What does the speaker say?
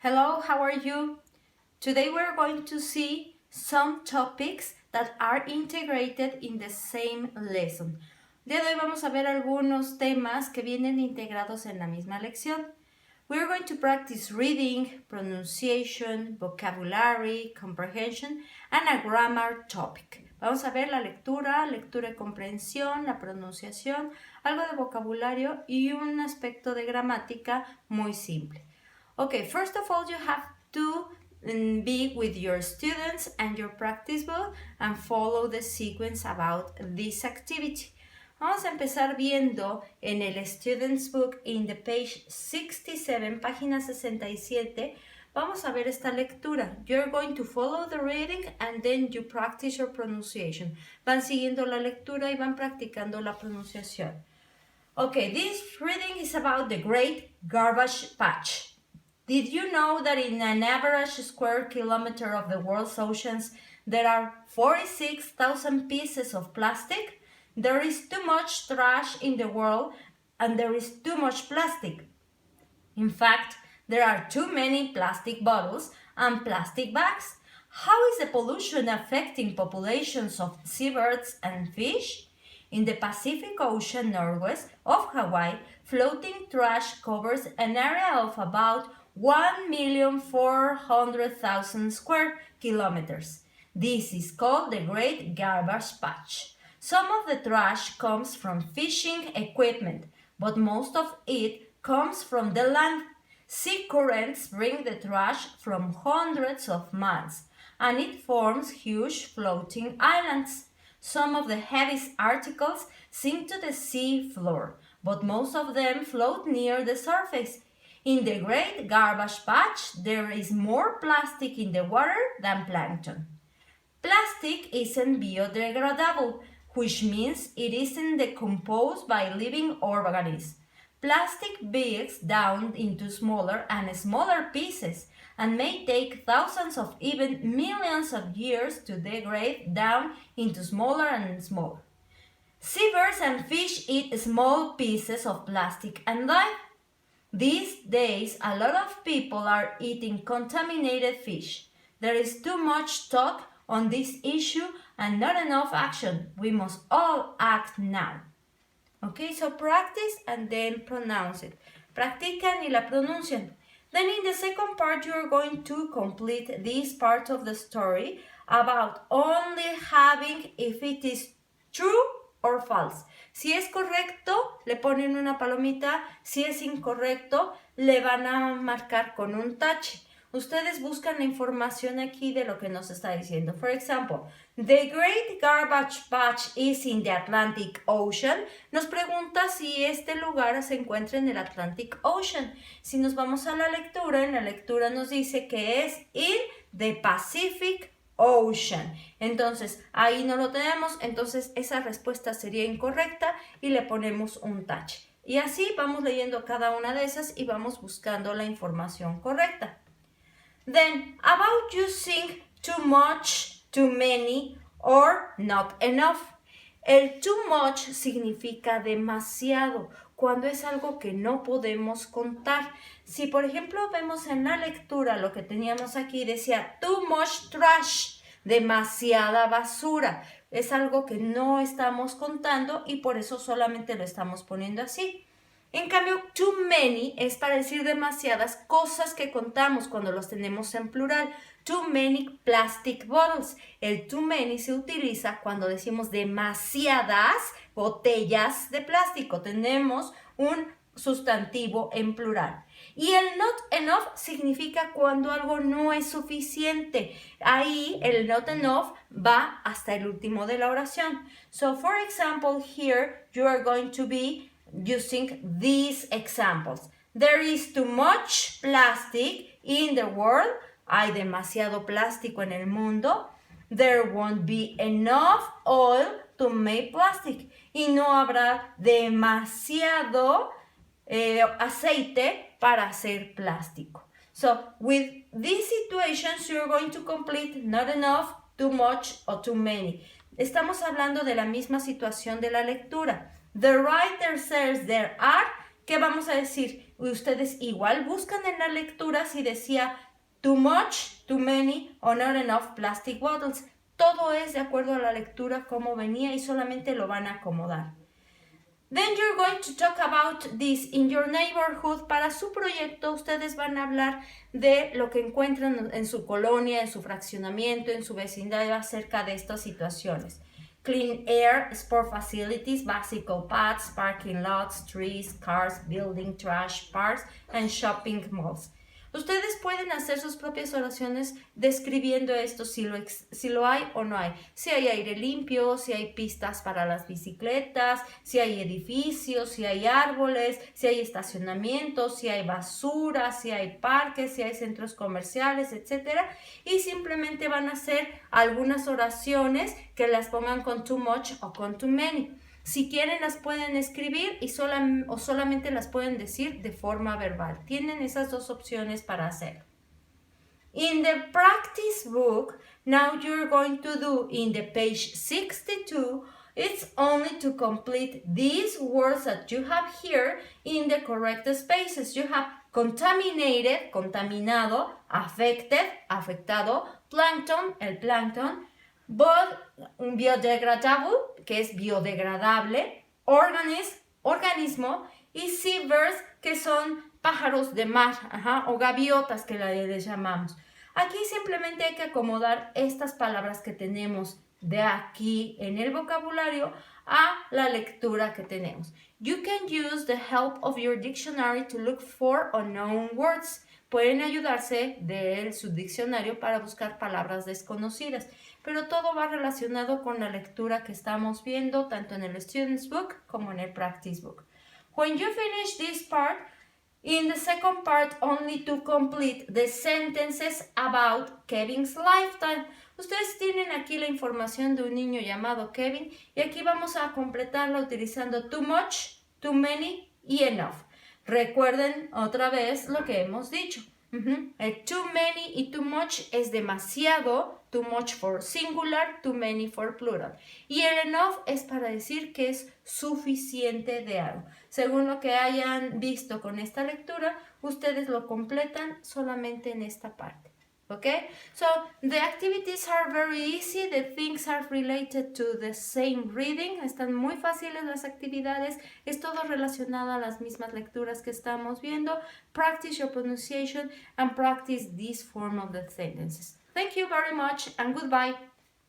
Hello, how are you? Today we're going to see some topics that are integrated in the same lesson. El día de hoy vamos a ver algunos temas que vienen integrados en la misma lección. We're going to practice reading, pronunciation, vocabulary, comprehension, and a grammar topic. Vamos a ver la lectura y comprensión, la pronunciación, algo de vocabulario y un aspecto de gramática muy simple. Okay, first of all, you have to be with your students and your practice book and follow the sequence about this activity. Vamos a empezar viendo en el Students Book in the page 67, página 67. Vamos a ver esta lectura. You're going to follow the reading and then you practice your pronunciation. Van siguiendo la lectura y van practicando la pronunciación. Okay, this reading is about the Great Garbage Patch. Did you know that in an average square kilometer of the world's oceans there are 46,000 pieces of plastic? There is too much trash in the world and there is too much plastic. In fact, there are too many plastic bottles and plastic bags. How is the pollution affecting populations of seabirds and fish? In the Pacific Ocean northwest of Hawaii, floating trash covers an area of about 1,400,000 square kilometers. This is called the Great Garbage Patch. Some of the trash comes from fishing equipment, but most of it comes from the land. Sea currents bring the trash from hundreds of miles, and it forms huge floating islands. Some of the heaviest articles sink to the sea floor, but most of them float near the surface. In the Great Garbage Patch, there is more plastic in the water than plankton. Plastic isn't biodegradable, which means it isn't decomposed by living organisms. Plastic breaks down into smaller and smaller pieces and may take thousands of even millions of years to degrade down into smaller and smaller. Seabirds and fish eat small pieces of plastic and die. These days, a lot of people are eating contaminated fish. There is too much talk on this issue and not enough action. We must all act now. Okay, so practice and then pronounce it. Practican y la pronuncian. Then in the second part, you are going to complete this part of the story about only having if it is true or false. Si es correcto, le ponen una palomita. Si es incorrecto, le van a marcar con un tache. Ustedes buscan la información aquí de lo que nos está diciendo. For example, the Great Garbage Patch is in the Atlantic Ocean. Nos pregunta si este lugar se encuentra en el Atlantic Ocean. Si nos vamos a la lectura, en la lectura nos dice que es in the Pacific Ocean. Entonces, ahí no lo tenemos. Entonces, esa respuesta sería incorrecta y le ponemos un tache. Y así vamos leyendo cada una de esas y vamos buscando la información correcta. Then, about using too much, too many, or not enough. El too much significa demasiado, cuando es algo que no podemos contar. Si, por ejemplo, vemos en la lectura lo que teníamos aquí, decía too much trash, demasiada basura. Es algo que no estamos contando y por eso solamente lo estamos poniendo así. En cambio, too many es para decir demasiadas cosas que contamos cuando los tenemos en plural. Too many plastic bottles. El too many se utiliza cuando decimos demasiadas botellas de plástico. Tenemos un sustantivo en plural. Y el not enough significa cuando algo no es suficiente. Ahí el not enough va hasta el último de la oración. So, for example, here you are going to be using these examples. There is too much plastic in the world. Hay demasiado plástico en el mundo. There won't be enough oil to make plastic. Y no habrá demasiado aceite para hacer plástico. So, with these situations, you're going to complete not enough, too much, or too many. Estamos hablando de la misma situación de la lectura. The writer says there are, ¿qué vamos a decir? ustedes igual buscan en la lectura si decía too much, too many or not enough plastic bottles. Todo es de acuerdo a la lectura como venía y solamente lo van a acomodar. Then you're going to talk about this in your neighborhood. Para su proyecto ustedes van a hablar de lo que encuentran en su colonia, en su fraccionamiento, en su vecindario acerca de estas situaciones. Clean air, sport facilities, bicycle paths, parking lots, trees, cars, building, trash, parks, and shopping malls. Ustedes pueden hacer sus propias oraciones describiendo esto, si lo hay o no hay. Si hay aire limpio, si hay pistas para las bicicletas, si hay edificios, si hay árboles, si hay estacionamientos, si hay basura, si hay parques, si hay centros comerciales, etc. Y simplemente van a hacer algunas oraciones que las pongan con too much o con too many. Si quieren las pueden escribir o solamente las pueden decir de forma verbal. Tienen esas dos opciones para hacer. In the practice book, now you're going to do in the page 62, it's only to complete these words that you have here in the correct spaces. You have contaminated, contaminado, affected, afectado, plankton, el plancton, biodegradable, que es biodegradable, organismo, y seabirds, que son pájaros de mar, o gaviotas que les llamamos. Aquí simplemente hay que acomodar estas palabras que tenemos de aquí en el vocabulario a la lectura que tenemos. You can use the help of your dictionary to look for unknown words. Pueden ayudarse de su diccionario para buscar palabras desconocidas, pero todo va relacionado con la lectura que estamos viendo tanto en el Student's Book como en el Practice Book. When you finish this part, in the second part, only to complete the sentences about Kevin's lifetime. Ustedes tienen aquí la información de un niño llamado Kevin y aquí vamos a completarla utilizando too much, too many y enough. Recuerden otra vez lo que hemos dicho. El too many y too much es demasiado, too much for singular, too many for plural. Y el enough es para decir que es suficiente de algo. Según lo que hayan visto con esta lectura, ustedes lo completan solamente en esta parte. Okay? So the activities are very easy. The things are related to the same reading. Están muy fáciles las actividades. Es todo relacionado a las mismas lecturas que estamos viendo. Practice your pronunciation and practice this form of the sentences. Thank you very much and goodbye.